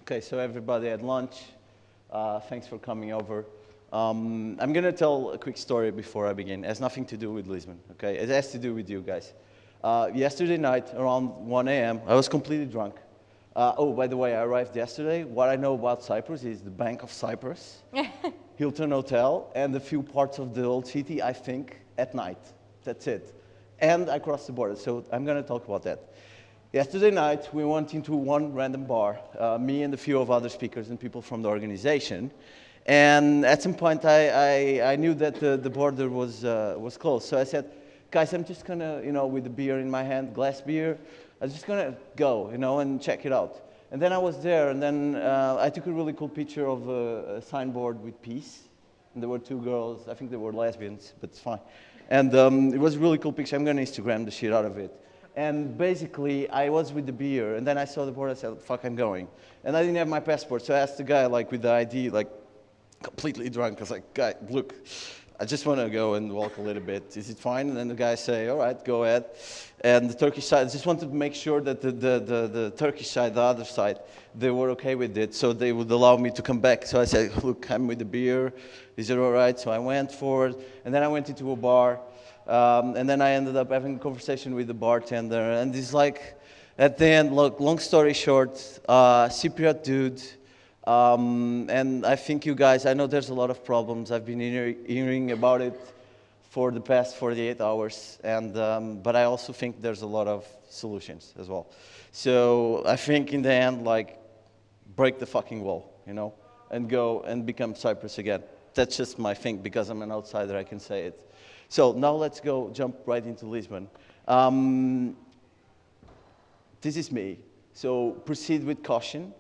Okay, so everybody at lunch, thanks for coming over. I'm going to tell a quick story before I begin. It has nothing to do with Lisbon, okay? It has to do with you guys. Yesterday night, around 1 a.m., I was completely drunk. Oh, by the way, I arrived yesterday. What I know about Cyprus is the Bank of Cyprus, Hilton Hotel, and a few parts of the old city, I think, at night. That's it. And I crossed the border, so I'm going to talk about that. Yesterday night, we went into one random bar, me and a few of other speakers and people from the organization. And at some point, I knew that the border was closed. So I said, guys, I'm just going to, with the beer in my hand, glass beer, I'm just going to go, and check it out. And then I was there, and then I took a really cool picture of a signboard with peace. And there were two girls. I think they were lesbians, but it's fine. And it was a really cool picture. I'm going to Instagram the shit out of it. And basically, I was with the beer, and then I saw the board, I said, fuck, I'm going. And I didn't have my passport, so I asked the guy, with the ID, completely drunk. I was like, guy, look, I just want to go and walk a little bit. Is it fine? And then the guy say, all right, go ahead. And the Turkish side, I just wanted to make sure that the Turkish side, the other side, they were okay with it, so they would allow me to come back. So I said, look, I'm with the beer. Is it all right? So I went forward, and then I went into a bar. And then I ended up having a conversation with the bartender, and he's like, at the end, look, long story short, Cypriot dude, and I think you guys, I know there's a lot of problems. I've been hearing about it for the past 48 hours, and but I also think there's a lot of solutions as well. So I think in the end, break the fucking wall, and go and become Cyprus again. That's just my thing, because I'm an outsider, I can say it. So now let's jump right into Lisbon. This is me. So proceed with caution.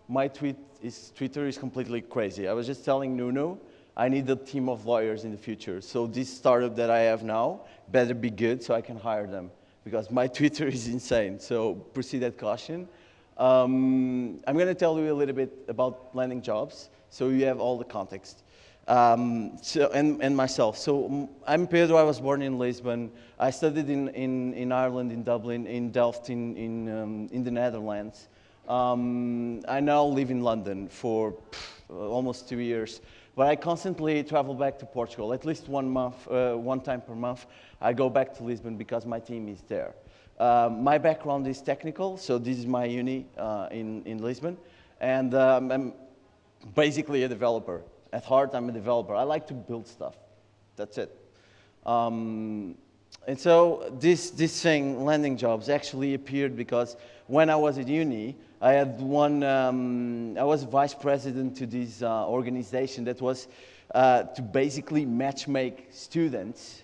My Twitter is completely crazy. I was just telling Nuno, I need a team of lawyers in the future. So this startup that I have now better be good so I can hire them, because my Twitter is insane. So proceed at caution. I'm going to tell you a little bit about Landing.jobs, so you have all the context. And myself. So I'm Pedro. I was born in Lisbon. I studied in Ireland, in Dublin, in Delft, in the Netherlands. I now live in London for almost 2 years. But I constantly travel back to Portugal. At least one time per month, I go back to Lisbon because my team is there. My background is technical, so this is my uni in Lisbon. And I'm basically a developer. At heart, I'm a developer. I like to build stuff. That's it. And so this thing, Landing.jobs, actually appeared because when I was at uni, I had I was vice president to this organization that was to basically matchmake students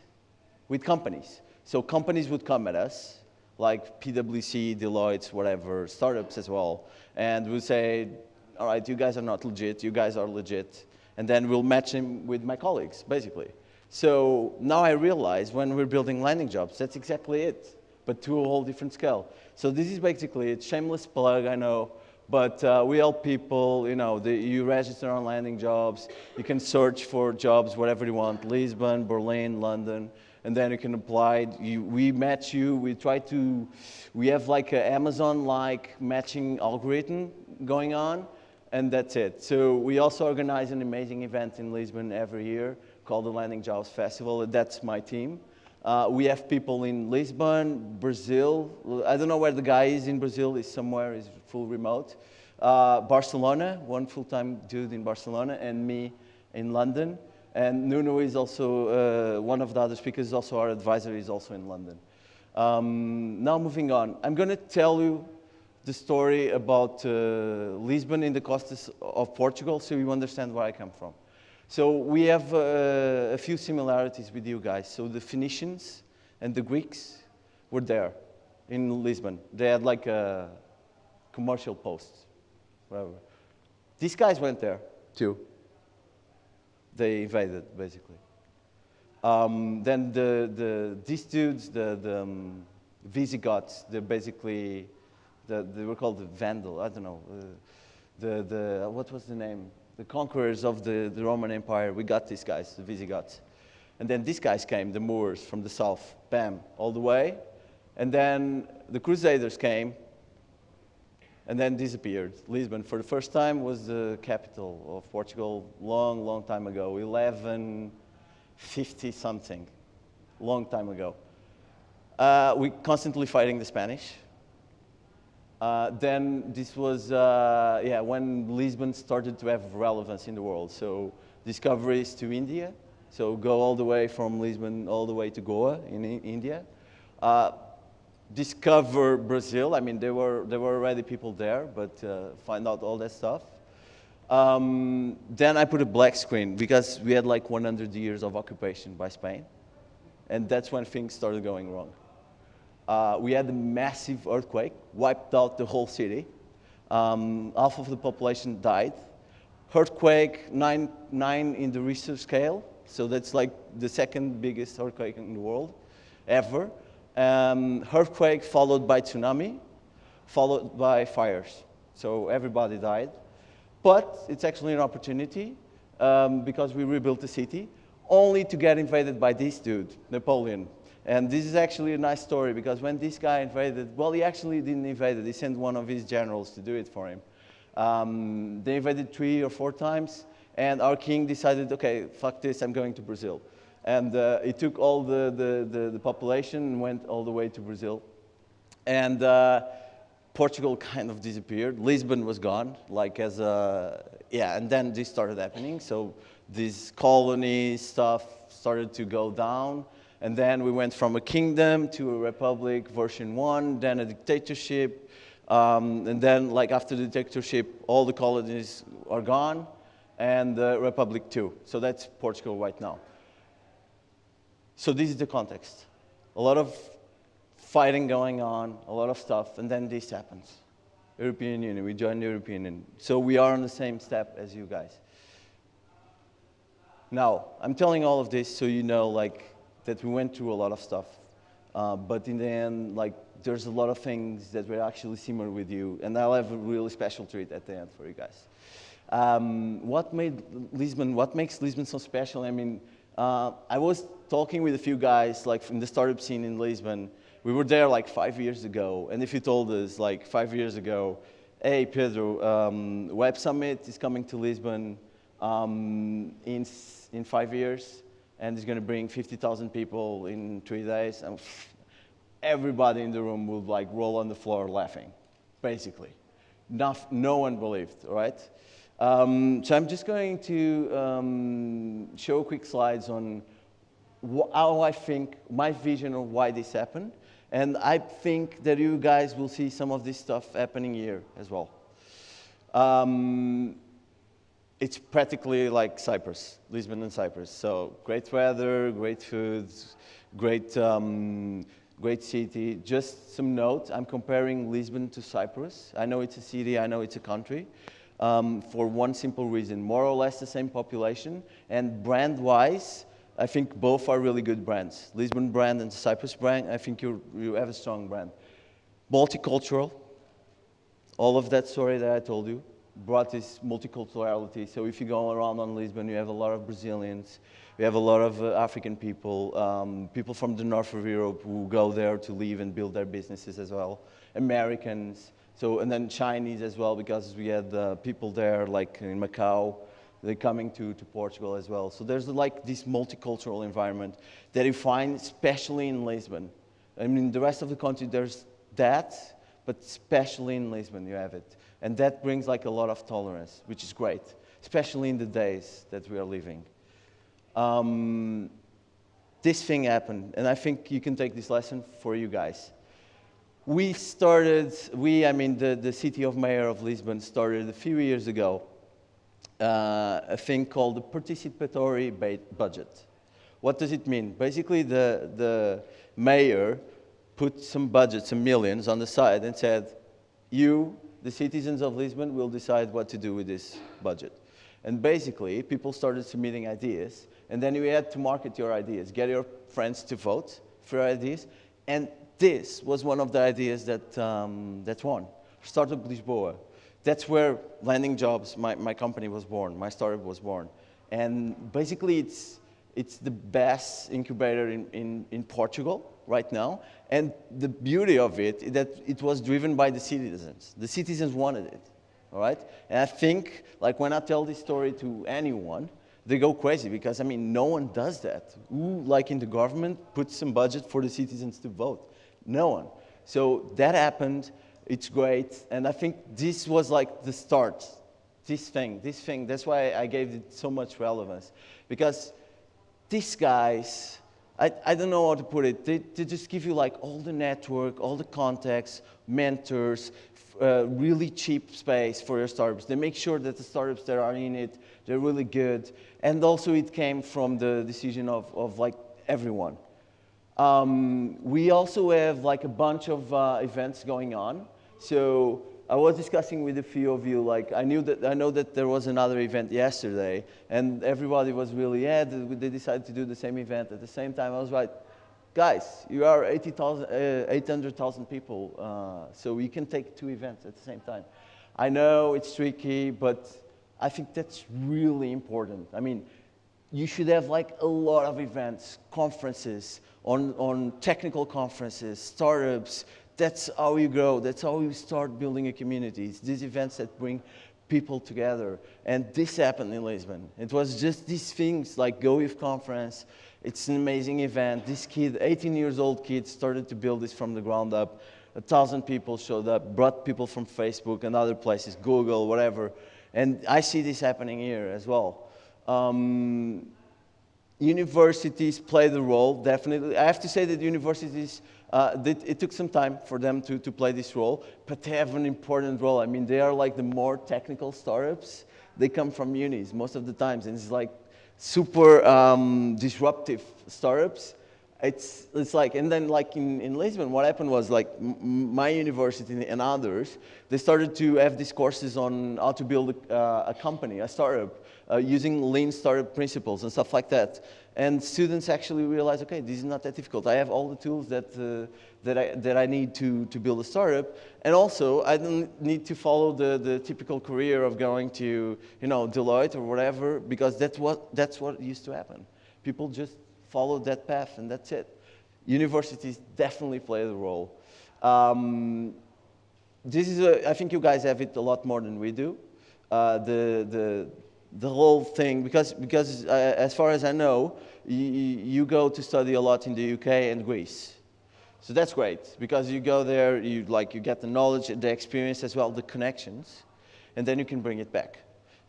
with companies. So companies would come at us, like PwC, Deloitte, whatever, startups as well, and would say, all right, you guys are not legit, you guys are legit. And then we'll match him with my colleagues, basically. So now I realize when we're building Landing.jobs, that's exactly it, but to a whole different scale. So this is basically a shameless plug, I know, but we help people, you register on Landing.jobs, you can search for jobs wherever you want, Lisbon, Berlin, London, and then you can apply. We match you, we have like an Amazon-like matching algorithm going on. And that's it. So we also organize an amazing event in Lisbon every year called the Landing.jobs Festival. That's my team. We have people in Lisbon, Brazil. I don't know where the guy is in Brazil. He's somewhere. He's full remote. Barcelona, one full-time dude in Barcelona, and me in London. And Nuno is also one of the other speakers. Also our advisor is also in London. Now moving on. I'm going to tell you the story about Lisbon in the coast of Portugal, so you understand where I come from. So we have a few similarities with you guys. So the Phoenicians and the Greeks were there in Lisbon. They had like a commercial post, whatever. These guys went there too. They invaded, basically. Then these dudes, the Visigoths, they're basically, they were called the Vandal, I don't know, what was the name? The conquerors of the Roman Empire. We got these guys, the Visigoths. And then these guys came, the Moors from the south, bam, all the way. And then the Crusaders came, and then disappeared. Lisbon, for the first time, was the capital of Portugal long, long time ago, 1150 something, long time ago. We constantly fighting the Spanish. Then this was, when Lisbon started to have relevance in the world. So discoveries to India, so go all the way from Lisbon all the way to Goa in India. Discover Brazil. I mean, there were already people there, but find out all that stuff. Then I put a black screen because we had like 100 years of occupation by Spain, and that's when things started going wrong. We had a massive earthquake, wiped out the whole city. Half of the population died. Earthquake 9 in the Richter scale, so that's like the second biggest earthquake in the world ever. Earthquake followed by tsunami, followed by fires. So everybody died. But it's actually an opportunity because we rebuilt the city, only to get invaded by this dude, Napoleon. And this is actually a nice story because when this guy invaded, well, he actually didn't invade it. He sent one of his generals to do it for him. They invaded 3 or 4 times, and our king decided, okay, fuck this, I'm going to Brazil. And he took all the population and went all the way to Brazil. And Portugal kind of disappeared. Lisbon was gone, like as a, and then this started happening. So this colony stuff started to go down. And then we went from a kingdom to a republic, version 1, then a dictatorship. And then, like after the dictatorship, all the colonies are gone, and the republic too. So that's Portugal right now. So this is the context. A lot of fighting going on, a lot of stuff, and then this happens. European Union, we joined the European Union. So we are on the same step as you guys. Now, I'm telling all of this so you know, like, that we went through a lot of stuff. But in the end, like, there's a lot of things that were actually similar with you, and I'll have a really special treat at the end for you guys. What makes Lisbon so special? I mean, I was talking with a few guys, like, from the startup scene in Lisbon. We were there like 5 years ago, and if you told us, like, 5 years ago, hey, Pedro, Web Summit is coming to Lisbon in 5 years, and it's going to bring 50,000 people in 3 days, and everybody in the room would like roll on the floor laughing, basically. No one believed, all right? So I'm just going to show quick slides on how I think, my vision of why this happened, and I think that you guys will see some of this stuff happening here as well. It's practically like Cyprus, Lisbon and Cyprus. So great weather, great food, great city. Just some note, I'm comparing Lisbon to Cyprus. I know it's a city, I know it's a country, for one simple reason, more or less the same population, and brand-wise, I think both are really good brands. Lisbon brand and Cyprus brand, I think you have a strong brand. Multicultural, all of that story that I told you brought this multiculturality. So if you go around on Lisbon, you have a lot of Brazilians, you have a lot of African people, people from the north of Europe who go there to live and build their businesses as well, Americans, so, and then Chinese as well, because we had people there, like in Macau, they're coming to Portugal as well. So there's like this multicultural environment that you find, especially in Lisbon. I mean, the rest of the country, there's that, but especially in Lisbon, you have it. And that brings like a lot of tolerance, which is great, especially in the days that we are living. This thing happened, and I think you can take this lesson for you guys. The city of Mayor of Lisbon started a few years ago a thing called the participatory budget. What does it mean? Basically, the mayor put some budget, some millions on the side and said, you, the citizens of Lisbon, will decide what to do with this budget. And basically, people started submitting ideas, and then you had to market your ideas, get your friends to vote for ideas, and this was one of the ideas that won. Startup Lisboa. That's where Landing.jobs, my company, was born, my startup was born. And basically, it's the best incubator in Portugal. right now. And the beauty of it is that it was driven by the citizens. The citizens wanted it, all right? And I think, like, when I tell this story to anyone, they go crazy because, I mean, no one does that. Who, like in the government, puts some budget for the citizens to vote? No one. So that happened. It's great. And I think this was like the start. This thing, that's why I gave it so much relevance. Because these guys, I don't know how to put it, they just give you like all the network, all the contacts, mentors, really cheap space for your startups. They make sure that the startups that are in it, they're really good. And also it came from the decision of like everyone. We also have like a bunch of events going on. So I was discussing with a few of you, like I know that there was another event yesterday, and everybody was really, yeah, they decided to do the same event at the same time. I was like, guys, you are 800,000 people, so you can take 2 events at the same time. I know it's tricky, but I think that's really important. I mean, you should have like a lot of events, conferences, on technical conferences, startups. That's how you grow. That's how you start building a community. It's these events that bring people together. And this happened in Lisbon. It was just these things like Go Youth Conference. It's an amazing event. This kid, 18 years old kid, started to build this from the ground up. 1,000 people showed up, brought people from Facebook and other places, Google, whatever. And I see this happening here as well. Universities play the role, definitely. I have to say that universities, it took some time for them to play this role, but they have an important role. I mean, they are like the more technical startups. They come from unis most of the times, and it's like super disruptive startups. It's like, and then like in Lisbon, what happened was like my university and others, they started to have these courses on how to build a company, a startup, using lean startup principles and stuff like that. And students actually realized, okay, this is not that difficult. I have all the tools that I need to build a startup. And also, I don't need to follow the typical career of going to, you know, Deloitte or whatever, because that's what used to happen. People just follow that path, and that's it. Universities definitely play the role. This is I think you guys have it a lot more than we do. The whole thing, because as far as I know, you go to study a lot in the UK and Greece. So that's great, because you go there, you get the knowledge, the experience as well, the connections, and then you can bring it back.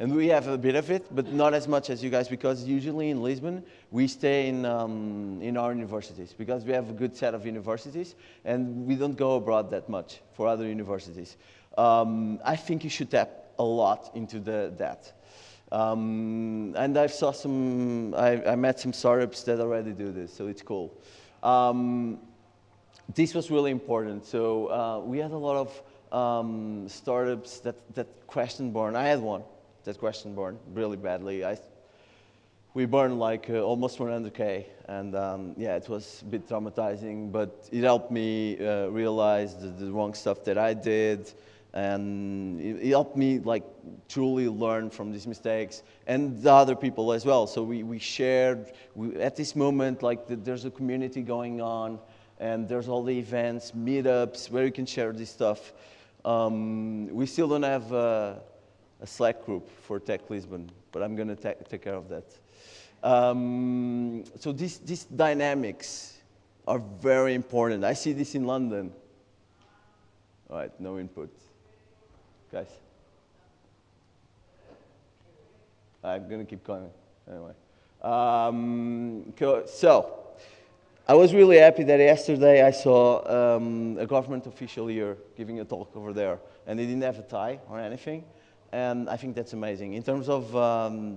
And we have a bit of it, but not as much as you guys, because usually in Lisbon, we stay in our universities, because we have a good set of universities, and we don't go abroad that much for other universities. I think you should tap a lot into that. And I saw I met some startups that already do this, so it's cool. This was really important. So we had a lot of startups that crashed and burned. I had one that crashed and burned really badly. We burned like almost 100K, and yeah, it was a bit traumatizing, but it helped me realize the wrong stuff that I did, and it helped me like truly learn from these mistakes, and the other people as well. So we shared, at this moment, like there's a community going on, and there's all the events, meetups, where you can share this stuff. We still don't have a Slack group for Tech Lisbon, but I'm going to take care of that. So these dynamics are very important. I see this in London. All right, no input. Guys. I'm going to keep going. Anyway. So, I was really happy that yesterday I saw a government official here giving a talk over there, and they didn't have a tie or anything. And I think that's amazing. In terms of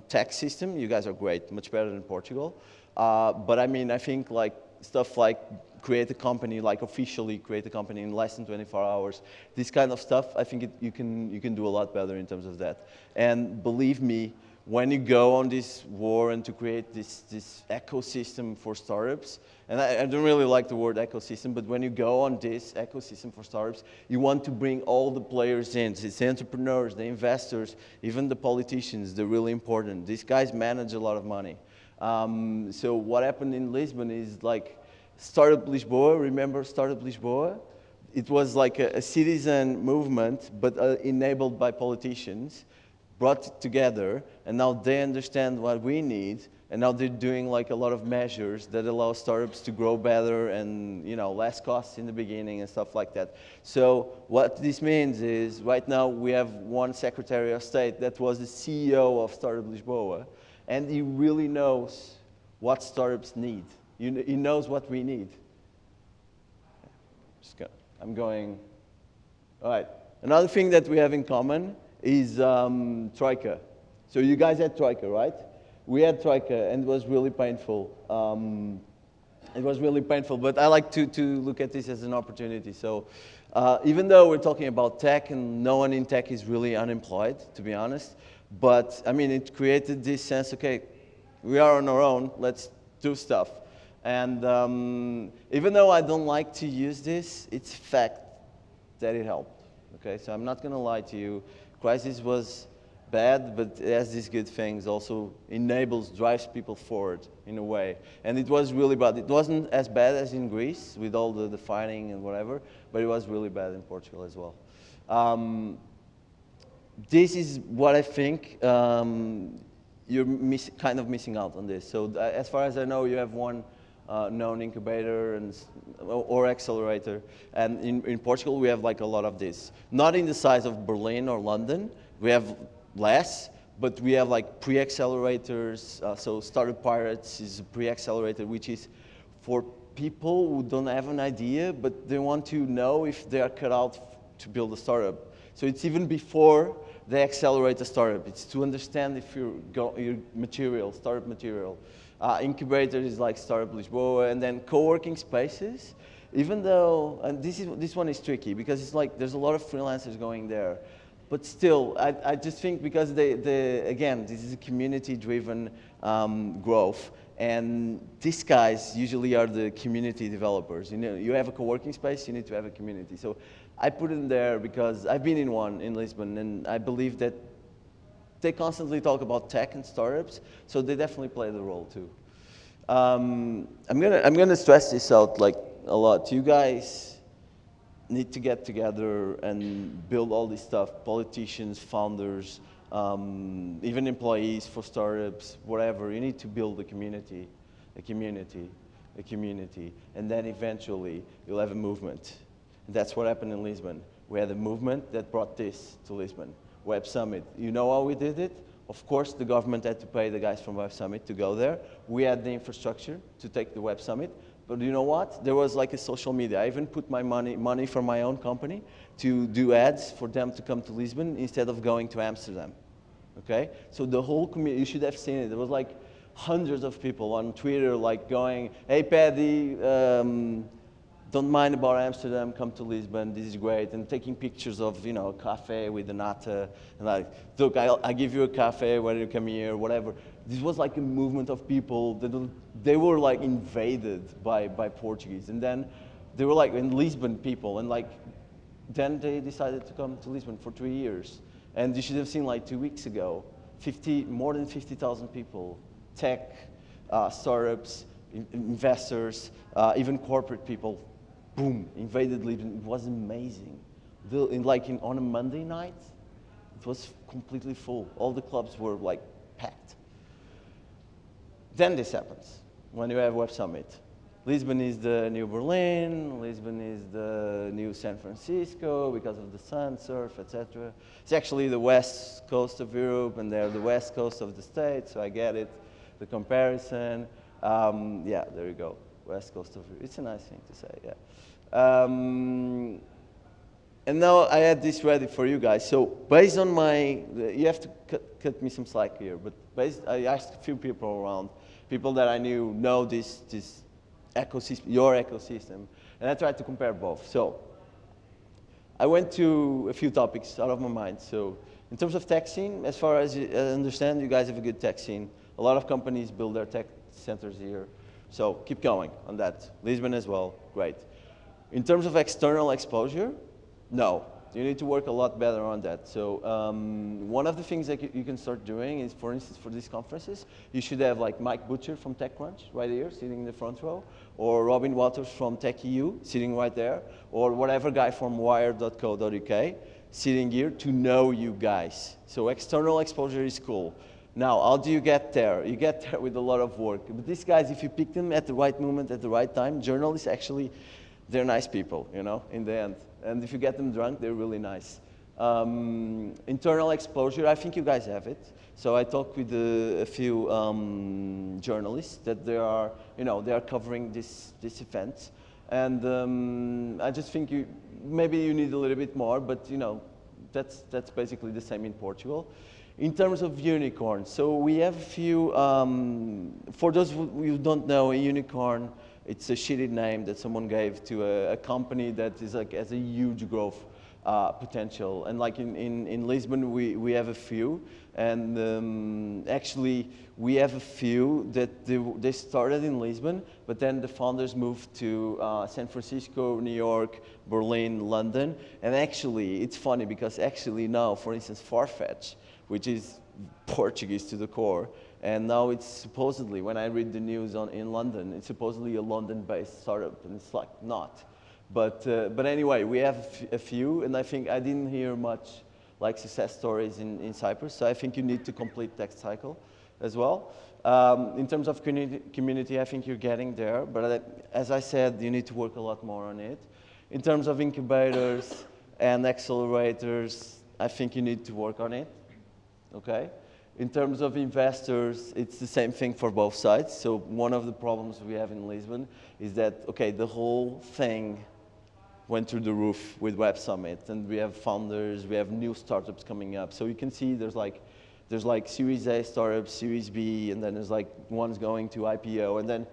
tax system, you guys are great, much better than Portugal. But I mean, I think like stuff like create a company, like officially create a company in less than 24 hours, this kind of stuff, I think you can do a lot better in terms of that. And believe me, when you go on this war and to create this ecosystem for startups, and I don't really like the word ecosystem, but when you go on this ecosystem for startups, you want to bring all the players in. It's the entrepreneurs, the investors, even the politicians. They're really important. These guys manage a lot of money. So what happened in Lisbon is like Startup Lisboa, remember Startup Lisboa? It was like a citizen movement, but enabled by politicians, brought it together, and now they understand what we need, and now they're doing like a lot of measures that allow startups to grow better and less costs in the beginning and stuff like that. So what this means is right now we have one Secretary of State that was the CEO of Startup Lisboa, and he really knows what startups need. He knows what we need. I'm going, all right. Another thing that we have in common is Troika. So you guys had Troika, right? We had Troika, and it was really painful. It was really painful, but I like to look at this as an opportunity. So even though we're talking about tech, and no one in tech is really unemployed, to be honest, but I mean, it created this sense, okay, we are on our own, let's do stuff. And even though I don't like to use this, it's fact that it helped. Okay, so I'm not going to lie to you. Crisis was bad, but it has these good things. Also drives people forward in a way. And it was really bad. It wasn't as bad as in Greece with all the fighting and whatever, but it was really bad in Portugal as well. This is what I think you're kind of missing out on this. So as far as I know, you have one known incubator or accelerator. And in Portugal, we have like a lot of this. Not in the size of Berlin or London. We have less, but we have like pre-accelerators. So Startup Pirates is a pre-accelerator, which is for people who don't have an idea, but they want to know if they are cut out to build a startup. So it's even before they accelerate a startup. It's to understand if your material, startup material. Incubator is like Startup Lisboa, and then co-working spaces. Even though, and this one is tricky because it's like there's a lot of freelancers going there, but still, I just think because again, this is a community-driven growth, and these guys usually are the community developers. You have a co-working space, you need to have a community. So I put it there because I've been in one in Lisbon, and I believe that they constantly talk about tech and startups, so they definitely play the role too. I'm gonna stress this out like a lot. You guys need to get together and build all this stuff. Politicians, founders, even employees for startups, whatever. You need to build a community, and then eventually you'll have a movement. And that's what happened in Lisbon. We had a movement that brought this to Lisbon. Web Summit. You know how we did it? Of course, the government had to pay the guys from Web Summit to go there. We had the infrastructure to take the Web Summit. But you know what? There was like a social media. I even put my money from my own company to do ads for them to come to Lisbon instead of going to Amsterdam. Okay? So the whole community, you should have seen it. There was like hundreds of people on Twitter like going, hey Paddy, don't mind about Amsterdam, come to Lisbon, this is great, and taking pictures of, a cafe with the nata, and like, look, I give you a cafe, why don't you come here, whatever. This was like a movement of people that they were like invaded by Portuguese, and then they were like in Lisbon people, and like, then they decided to come to Lisbon for 3 years. And you should have seen like 2 weeks ago, more than 50,000 people, tech, startups, investors, even corporate people, boom, invaded Lisbon. It was amazing. On a Monday night, it was completely full. All the clubs were like packed. Then this happens when you have Web Summit. Lisbon is the new Berlin. Lisbon is the new San Francisco because of the sun, surf, etc. It's actually the west coast of Europe, and they're the west coast of the States, so I get it, the comparison. Yeah, there you go, west coast of Europe. It's a nice thing to say, yeah. And now I had this ready for you guys. So based on you have to cut me some slack here, but I asked a few people around, people that I knew know this ecosystem, your ecosystem, and I tried to compare both. So I went to a few topics out of my mind. So in terms of tech scene, as far as I understand, you guys have a good tech scene. A lot of companies build their tech centers here. So keep going on that. Lisbon as well, great. In terms of external exposure, no. You need to work a lot better on that. So one of the things that you can start doing is, for instance, for these conferences, you should have like Mike Butcher from TechCrunch right here, sitting in the front row, or Robin Waters from TechEU, sitting right there, or whatever guy from Wired.co.uk, sitting here to know you guys. So external exposure is cool. Now, how do you get there? You get there with a lot of work. But these guys, if you pick them at the right moment, at the right time, journalists actually, they're nice people, you know, in the end. And if you get them drunk, they're really nice. Internal exposure, I think you guys have it. So I talked with a few journalists that they are, you know, they are covering this event. And I just think maybe you need a little bit more, but you know, that's basically the same in Portugal. In terms of unicorns, so we have a few, for those who don't know, a unicorn, it's a shitty name that someone gave to a company that is like has a huge growth potential. And like in Lisbon, we have a few, and actually we have a few that they started in Lisbon, but then the founders moved to San Francisco, New York, Berlin, London. And actually, it's funny because actually now, for instance, Farfetch, which is Portuguese to the core, and now it's supposedly, when I read the news in London, it's supposedly a London-based startup, and it's like not. But anyway, we have a few, and I think I didn't hear much like success stories in Cyprus, so I think you need to complete that cycle as well. In terms of community, I think you're getting there, but as I said, you need to work a lot more on it. In terms of incubators and accelerators, I think you need to work on it, okay? In terms of investors, it's the same thing for both sides. So one of the problems we have in Lisbon is that, okay, the whole thing went through the roof with Web Summit, and we have founders, we have new startups coming up. So you can see there's like Series A startups, Series B, and then there's like ones going to IPO, and then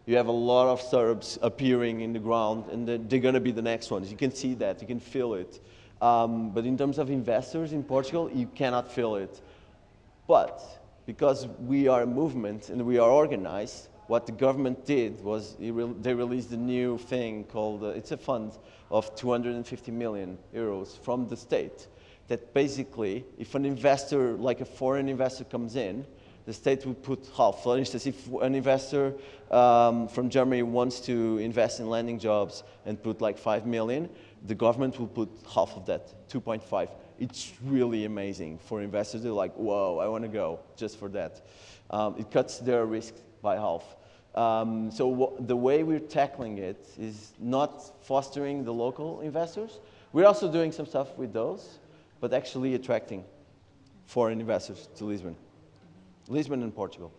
you have a lot of startups appearing in the ground, and they're going to be the next ones. You can see that, you can feel it. But in terms of investors in Portugal, you cannot feel it. But because we are a movement and we are organized, what the government did was they released a new thing called, it's a fund of 250 million euros from the state that basically, if an investor, like a foreign investor comes in, the state would put half. For instance, if an investor from Germany wants to invest in Landing.jobs and put like 5 million, the government will put half of that, 2.5. It's really amazing for investors. They're like, whoa, I want to go just for that. It cuts their risk by half. So the way we're tackling it is not fostering the local investors. We're also doing some stuff with those, but actually attracting foreign investors to Lisbon. Lisbon and Portugal.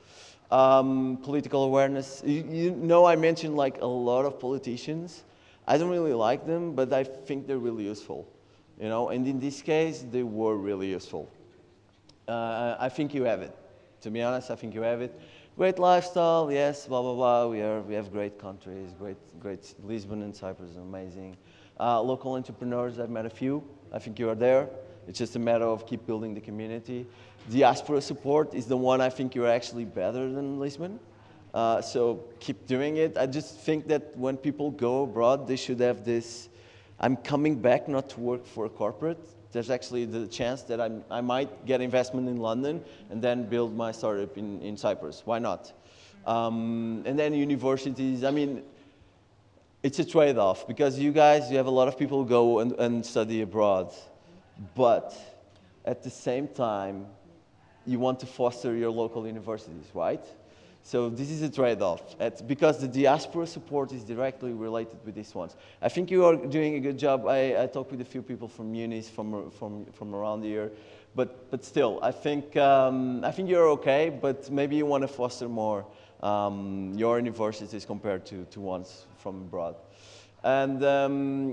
Political awareness. You know, I mentioned like a lot of politicians. I don't really like them, but I think they're really useful. You know, and in this case, they were really useful. I think you have it. To be honest, I think you have it. Great lifestyle, yes, blah, blah, blah. We have great countries, great. Lisbon and Cyprus are amazing. Local entrepreneurs, I've met a few. I think you are there. It's just a matter of keep building the community. Diaspora support is the one I think you're actually better than Lisbon. So keep doing it. I just think that when people go abroad, they should have this, I'm coming back not to work for a corporate. There's actually the chance that I might get investment in London and then build my startup in Cyprus. Why not? And then universities, I mean, it's a trade-off because you guys, you have a lot of people who go and study abroad. But at the same time, you want to foster your local universities, right? So this is a trade-off. Because the diaspora support is directly related with these ones. I think you are doing a good job. I talked with a few people from unis, from around here. But still, I think you're okay, but maybe you want to foster more your universities compared to ones from abroad. And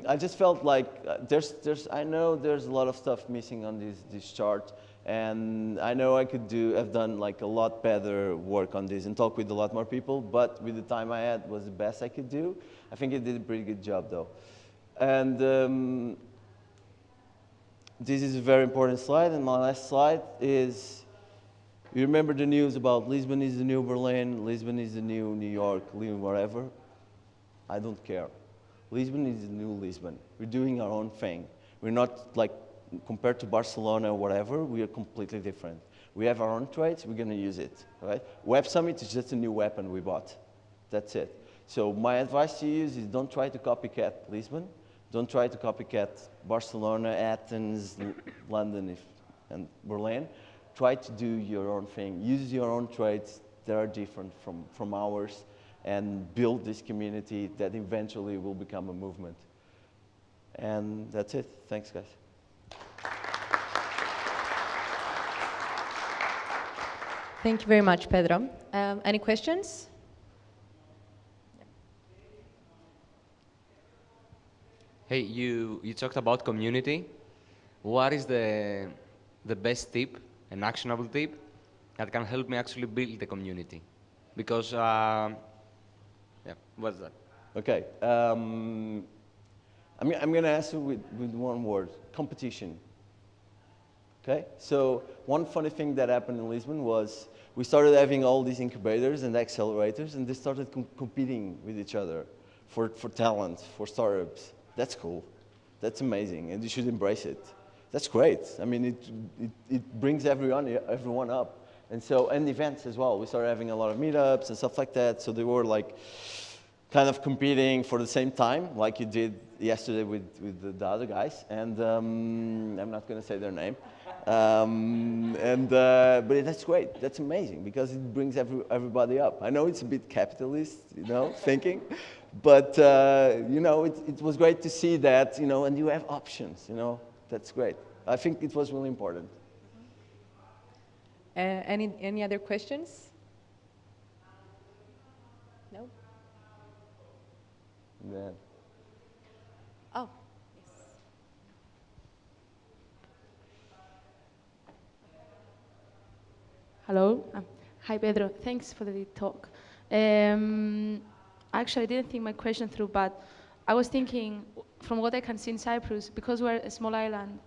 I just felt like I know there's a lot of stuff missing on this chart, and I know I could have done like a lot better work on this and talk with a lot more people, but with the time I had was the best I could do. I think I did a pretty good job though. And this is a very important slide, and my last slide is, you remember the news about Lisbon is the new Berlin, Lisbon is the new New York, whatever? I don't care. Lisbon is the new Lisbon. We're doing our own thing. We're not like, compared to Barcelona or whatever, we are completely different. We have our own traits, we're going to use it, right? Web Summit is just a new weapon we bought. That's it. So my advice to you is don't try to copycat Lisbon. Don't try to copycat Barcelona, Athens, London, and Berlin. Try to do your own thing. Use your own traits that are different from ours, and build this community that eventually will become a movement. And that's it. Thanks, guys. Thank you very much, Pedro. Any questions? Hey, you talked about community. What is the best tip, an actionable tip, that can help me actually build the community? Because, yeah, what's that? Okay. I'm going to answer with one word: competition. Okay? So one funny thing that happened in Lisbon was we started having all these incubators and accelerators, and they started competing with each other for talent, for startups. That's cool. That's amazing, and you should embrace it. That's great. I mean, it brings everyone up. And so, and events as well. We started having a lot of meetups and stuff like that. So they were like kind of competing for the same time, like you did yesterday with the other guys. And I'm not going to say their name. But that's great. That's amazing because it brings everybody up. I know it's a bit capitalist, thinking. But, it was great to see that, and you have options, That's great. I think it was really important. Any other questions? No? Yeah. Oh, yes. Hello. Hi, Pedro. Thanks for the talk. Actually, I didn't think my question through, but I was thinking, from what I can see in Cyprus, because we're a small island,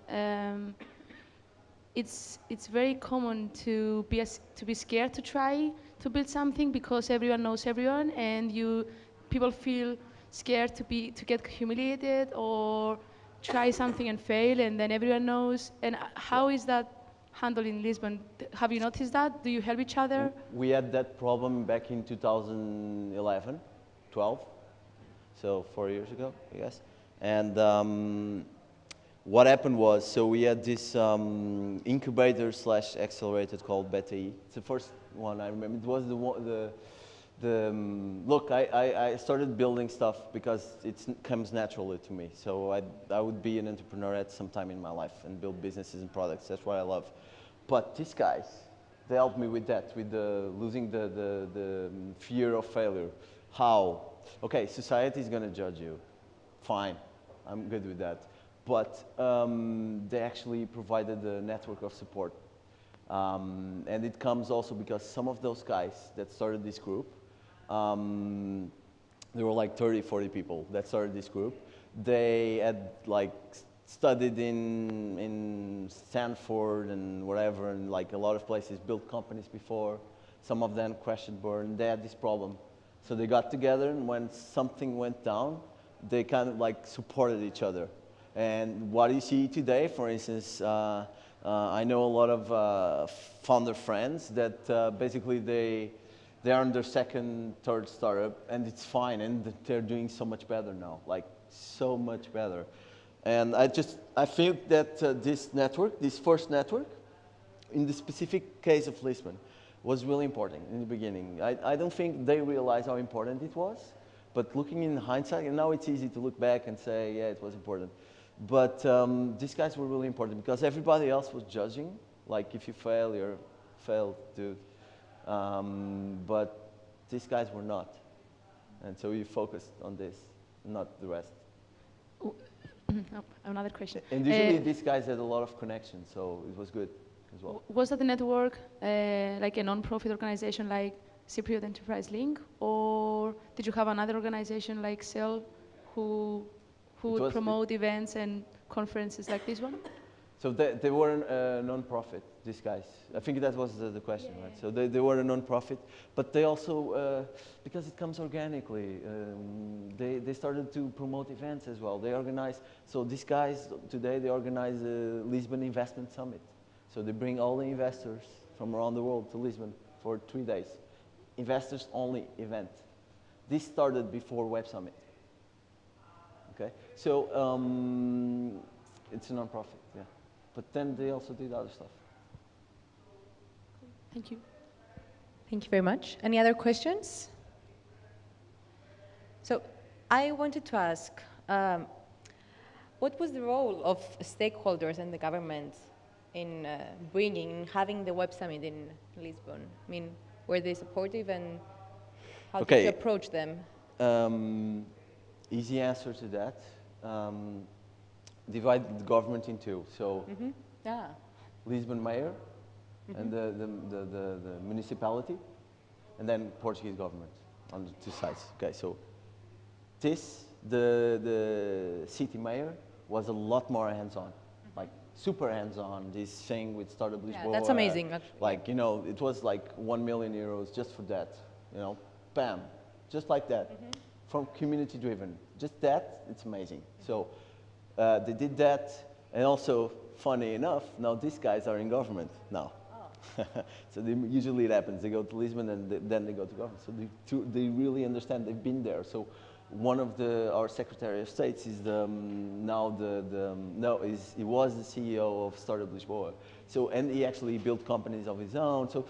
it's very common to be scared to try to build something because everyone knows everyone, and people feel scared to get humiliated or try something and fail, and then everyone knows. And how is that handled in Lisbon? Have you noticed that? Do you help each other? We had that problem back in 2011, 12, so 4 years ago, I guess. And what happened was, so we had this incubator / accelerator called BTI. It's the first one I remember. It was look, I started building stuff because it comes naturally to me. So I would be an entrepreneur at some time in my life and build businesses and products. That's what I love. But these guys, they helped me with that, with losing the fear of failure. How? Okay, society is going to judge you. Fine, I'm good with that. But they actually provided a network of support. And it comes also because some of those guys that started this group, there were like 30, 40 people that started this group. They had like studied in Stanford and whatever, and like a lot of places, built companies before. Some of them crash and burn. They had this problem. So they got together, and when something went down, they kind of like supported each other. And what you see today, for instance, I know a lot of founder friends that basically they are on their second, third startup, and it's fine, and they're doing so much better now, like so much better. And I feel that this network, this first network, in the specific case of Lisbon, was really important in the beginning. I don't think they realized how important it was, but looking in hindsight, and now it's easy to look back and say, yeah, it was important. But these guys were really important because everybody else was judging, like if you fail, you're failed, dude. But these guys were not. And so you focused on this, not the rest. Another question. And usually these guys had a lot of connections, so it was good as well. Was that the network like a non-profit organization like Cypriot Enterprise Link, or did you have another organization like CEL who would promote events and conferences like this one? So they were a non-profit, these guys. I think that was the question, right? So they were a non-profit, but they also, because it comes organically, they started to promote events as well. They organize, so these guys today, they organize a Lisbon Investment Summit. So they bring all the investors from around the world to Lisbon for 3 days. Investors only event. This started before Web Summit. Okay, so it's a non-profit, yeah. But then they also did other stuff. Thank you. Thank you very much. Any other questions? So I wanted to ask, what was the role of stakeholders and the government in having the Web Summit in Lisbon? I mean, were they supportive, and how did you approach them? Easy answer to that. Divide the government in two. So Lisbon mayor and the municipality, and then Portuguese government on the two sides. Okay, so the city mayor was a lot more hands-on, like super hands-on. This thing with Startup Lisboa. That's amazing. Like, you know, it was like 1 million euros just for that. You know, bam, just like that. From community driven, just that, it's amazing. So they did that, and also, funny enough, now these guys are in government now. So usually it happens, they go to Lisbon and then they go to government. So they really understand, they've been there. So one of our Secretary of States is he was the CEO of Startup Lisboa. So, and he actually built companies of his own. So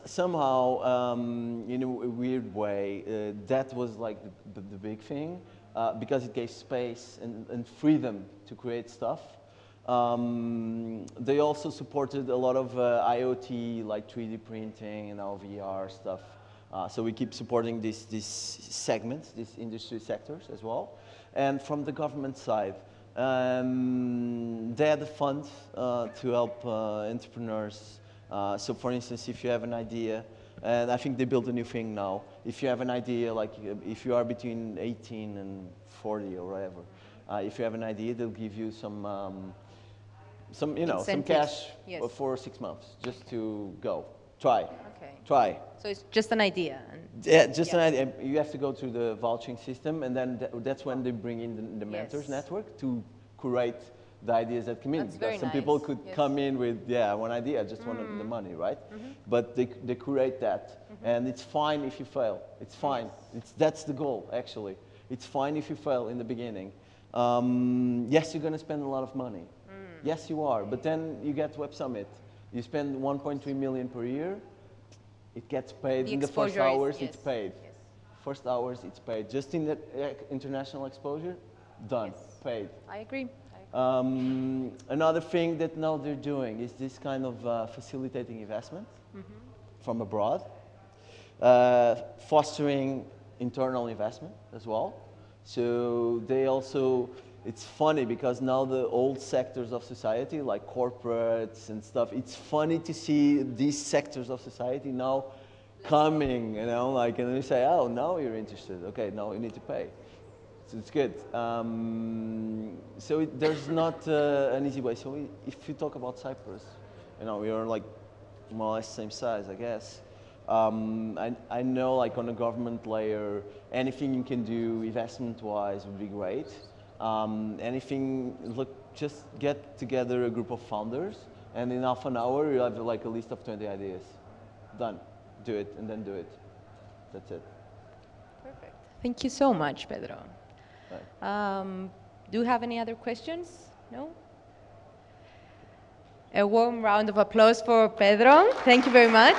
somehow, in a weird way, that was like the big thing, because it gave space and freedom to create stuff. They also supported a lot of IoT, like 3D printing and now VR stuff. So we keep supporting these segments, these industry sectors as well. And from the government side, they had a fund to help entrepreneurs. So for instance, if you have an idea, and I think they built a new thing now, if you have an idea, like if you are between 18 and 40 or whatever, if you have an idea, they'll give you some cash for 6 months just to go. Try. Try. So it's just an idea. Yeah, just an idea. You have to go through the vouchering system, and then that's when they bring in the mentors network to curate the ideas that come in. That's because some people could come in with, one idea, I just want the money, right? But they curate that, and it's fine if you fail. It's fine. That's the goal, actually. It's fine if you fail in the beginning. Yes, you're going to spend a lot of money. Yes, you are. But then you get Web Summit. You spend 1.3 million per year. It gets paid in the first hours. It's paid. First hours, it's paid. Just in the international exposure, done, paid. I agree. Another thing that now they're doing is this kind of facilitating investment from abroad, fostering internal investment as well. So they also, it's funny because now the old sectors of society, like corporates and stuff, it's funny to see these sectors of society now coming, you know, like, and they say, oh, now you're interested. Okay, now you need to pay. So it's good. So there's not an easy way. So if you talk about Cyprus, you know, we are like more or less same size, I guess. I know, like on a government layer, anything you can do investment-wise would be great. Anything, look, just get together a group of founders, and in half an hour you have like a list of 20 ideas. Done. Do it, and then do it. That's it. Perfect. Thank you so much, Pedro. Do you have any other questions? No? A warm round of applause for Pedro. Thank you very much.